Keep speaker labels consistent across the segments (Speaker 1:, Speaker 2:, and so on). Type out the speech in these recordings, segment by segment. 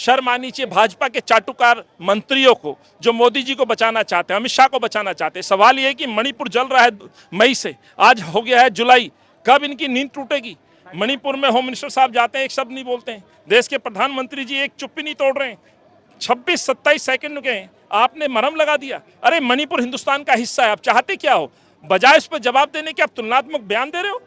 Speaker 1: शर्म आनी चाहिए भाजपा के चाटुकार मंत्रियों को जो मोदी जी को बचाना चाहते हैं, अमित शाह को बचाना चाहते हैं। सवाल ये है कि मणिपुर जल रहा है मई से, आज हो गया है जुलाई, कब इनकी नींद टूटेगी? मणिपुर में होम मिनिस्टर साहब जाते हैं, एक शब्द नहीं बोलते हैं। देश के प्रधानमंत्री जी एक चुप्पी नहीं तोड़ रहे हैं। 26-27 सेकंड के आपने मरहम लगा दिया। अरे मणिपुर हिंदुस्तान का हिस्सा है, आप चाहते क्या हो? बजाय उस पर जवाब देने के आप तुलनात्मक बयान दे रहे हो।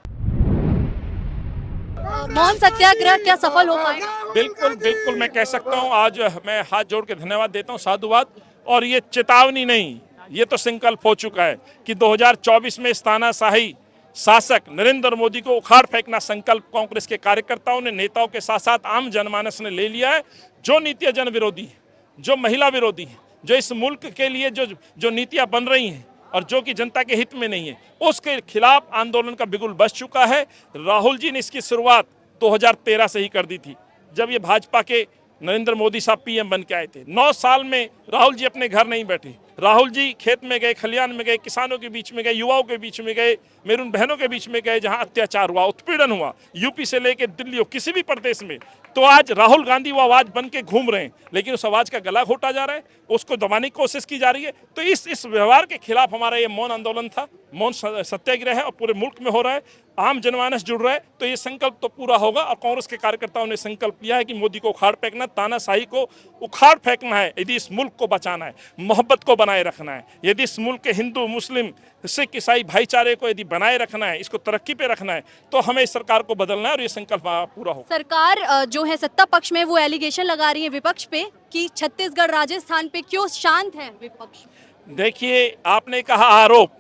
Speaker 2: मौन सत्याग्रह क्या सफल हो पाएगा?
Speaker 1: बिल्कुल बिल्कुल, मैं कह सकता हूं, आज मैं हाथ जोड़ के धन्यवाद देता हूं, साधुवाद। और ये चेतावनी नहीं, ये तो संकल्प हो चुका है कि 2024 में इस तानाशाही शासक नरेंद्र मोदी को उखाड़ फेंकना संकल्प कांग्रेस के कार्यकर्ताओं ने, नेताओं के साथ साथ आम जनमानस ने ले लिया है। जो नीतियां जन विरोधी है, जो महिला विरोधी है, जो इस मुल्क के लिए जो नीतियां बन रही हैं और जो कि जनता के हित में नहीं है, उसके खिलाफ आंदोलन का बिगुल बज चुका है। राहुल जी ने इसकी शुरुआत 2013 से ही कर दी थी, जब ये भाजपा के नरेंद्र मोदी साहब पीएम बन के आए थे। 9 साल में राहुल जी अपने घर नहीं बैठे। राहुल जी खेत में गए, खलियान में गए, किसानों के बीच में गए, युवाओं के बीच में गए, मेरी उन बहनों के बीच में गए जहां अत्याचार हुआ, उत्पीड़न हुआ, यूपी से लेकर दिल्ली हो, किसी भी प्रदेश में। तो आज राहुल गांधी वो आवाज बन के घूम रहे हैं, लेकिन उस आवाज का गला घोटा जा रहा है, उसको दबाने की कोशिश की जा रही है। तो इस व्यवहार के खिलाफ हमारा ये मौन आंदोलन था, मौन सत्याग्रह है, और पूरे मुल्क में हो रहा है। आम जनमानस जुड़ रहा है, तो ये संकल्प तो पूरा होगा। और कांग्रेस के कार्यकर्ताओं ने संकल्प लिया है कि मोदी को उखाड़ फेंकना, तानाशाही को उखाड़ फेंकना है। यदि इस मुल्क को बचाना है, मोहब्बत को बनाए रखना है, यदि इस मुल्क के हिंदू मुस्लिम सिख ईसाई भाईचारे को यदि बनाए रखना है, इसको तरक्की पे रखना है, तो हमें इस सरकार को बदलना है और ये संकल्प पूरा हो।
Speaker 2: सरकार जो है सत्ता पक्ष में वो एलिगेशन लगा रही है विपक्ष पे कि छत्तीसगढ़ राजस्थान पे क्यों शांत है विपक्ष।
Speaker 1: देखिए, आपने कहा आरोप,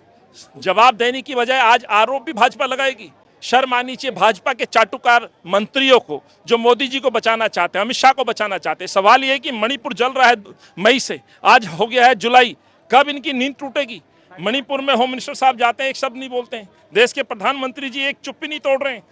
Speaker 1: जवाब देने की बजाय आज आरोप भी भाजपा लगाएगी। शर्म आनी चाहिए भाजपा के चाटुकार मंत्रियों को जो मोदी जी को बचाना चाहते हैं, अमित शाह को बचाना चाहते हैं। सवाल ये है कि मणिपुर जल रहा है मई से, आज हो गया है जुलाई, कब इनकी नींद टूटेगी? मणिपुर में होम मिनिस्टर साहब जाते हैं, एक शब्द नहीं बोलते हैं। देश के प्रधानमंत्री जी एक चुप्पी नहीं तोड़ रहे हैं।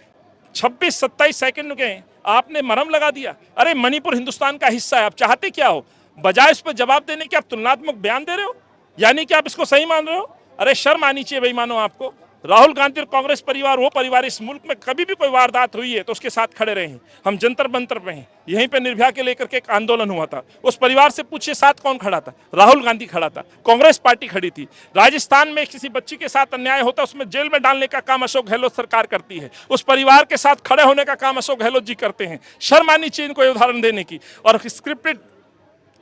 Speaker 1: 26-27 सेकंड के आपने मरहम लगा दिया। अरे मणिपुर हिंदुस्तान का हिस्सा है, आप चाहते क्या हो? बजाय उस पर जवाब देने के आप तुलनात्मक बयान दे रहे हो, यानी कि आप इसको सही मान रहे हो। अरे शर्म आनी चाहिए बेईमानो आपको। राहुल गांधी और कांग्रेस परिवार वो परिवार, इस मुल्क में कभी भी कोई वारदात हुई है तो उसके साथ खड़े रहे हैं। हम जंतर मंतर पे हैं, यहीं पे निर्भया के लेकर के एक आंदोलन हुआ था, उस परिवार से पूछिए साथ कौन खड़ा था? राहुल गांधी खड़ा था, कांग्रेस पार्टी खड़ी थी। राजस्थान में किसी बच्ची के साथ अन्याय होता, उसमें जेल में डालने का काम अशोक गहलोत सरकार करती है, उस परिवार के साथ खड़े होने का काम अशोक गहलोत जी करते हैं। शर्म आनी चाहिए इनको उदाहरण देने की। और स्क्रिप्टेड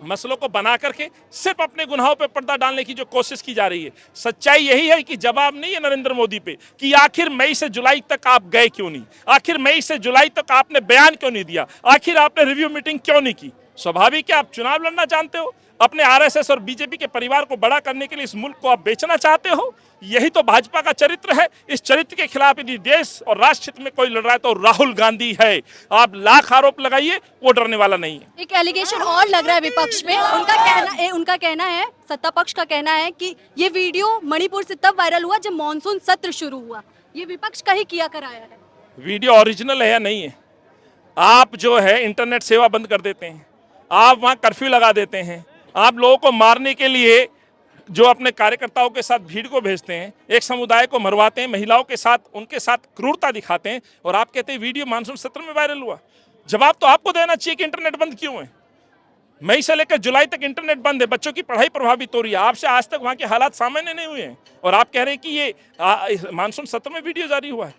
Speaker 1: मसलों को बना करके सिर्फ अपने गुनाहों पे पर्दा डालने की जो कोशिश की जा रही है। सच्चाई यही है कि जवाब नहीं है नरेंद्र मोदी पे कि आखिर मई से जुलाई तक आप गए क्यों नहीं, आखिर मई से जुलाई तक आपने बयान क्यों नहीं दिया, आखिर आपने रिव्यू मीटिंग क्यों नहीं की। स्वाभाविक है, आप चुनाव लड़ना जानते हो, अपने आरएसएस और बीजेपी के परिवार को बड़ा करने के लिए इस मुल्क को आप बेचना चाहते हो। यही तो भाजपा का चरित्र है। इस चरित्र के खिलाफ यदि देश और राष्ट्र हित में कोई लड़ रहा है तो राहुल गांधी है। आप लाख आरोप लगाइए, वो डरने वाला नहीं है।
Speaker 2: एक एलिगेशन और लग रहा है विपक्ष में, उनका कहना है, सत्ता पक्ष का कहना है कि ये वीडियो मणिपुर से तब वायरल हुआ जब मानसून सत्र शुरू हुआ। ये विपक्ष का ही किया कराया है।
Speaker 1: वीडियो ओरिजिनल है या नहीं है? आप जो है इंटरनेट सेवा बंद कर देते हैं, आप वहाँ कर्फ्यू लगा देते हैं, आप लोगों को मारने के लिए जो अपने कार्यकर्ताओं के साथ भीड़ को भेजते हैं, एक समुदाय को मरवाते हैं, महिलाओं के साथ उनके साथ क्रूरता दिखाते हैं, और आप कहते हैं वीडियो मानसून सत्र में वायरल हुआ। जवाब तो आपको देना चाहिए कि इंटरनेट बंद क्यों है। मई से लेकर जुलाई तक इंटरनेट बंद है, बच्चों की पढ़ाई प्रभावित हो रही है। आपसे आज तक वहाँ के हालात सामान्य नहीं हुए हैं, और आप कह रहे हैं कि ये मानसून सत्र में वीडियो जारी हुआ है,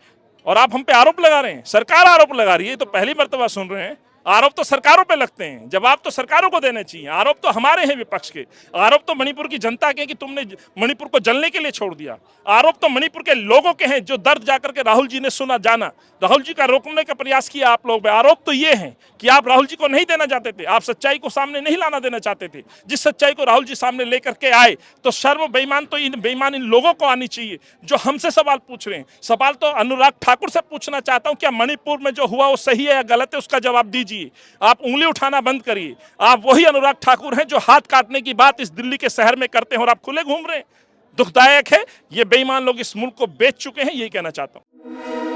Speaker 1: और आप हम पे आरोप लगा रहे हैं। सरकार आरोप लगा रही है, तो पहली मर्तबा सुन रहे हैं। आरोप तो सरकारों पे लगते हैं, जवाब तो सरकारों को देने चाहिए। आरोप तो हमारे हैं विपक्ष के, आरोप तो मणिपुर की जनता के कि तुमने मणिपुर को जलने के लिए छोड़ दिया। आरोप तो मणिपुर के लोगों के हैं जो दर्द जाकर के राहुल जी ने सुना जाना, राहुल जी का रोकने का प्रयास किया आप लोग। आरोप तो ये है कि आप राहुल जी को नहीं देना चाहते थे, आप सच्चाई को सामने नहीं लाना देना चाहते थे। जिस सच्चाई को राहुल जी सामने लेकर के आए, तो शर्म बेईमान तो इन लोगों को आनी चाहिए जो हमसे सवाल पूछ रहे हैं। सवाल तो अनुराग ठाकुर से पूछना चाहता हूं, क्या मणिपुर में जो हुआ वो सही है या गलत है, उसका जवाब दीजिए। आप उंगली उठाना बंद करिए। आप वही अनुराग ठाकुर हैं जो हाथ काटने की बात इस दिल्ली के शहर में करते हैं, और आप खुले घूम रहे हैं। दुखदायक है, ये बेईमान लोग इस मुल्क को बेच चुके हैं, यही कहना चाहता हूं।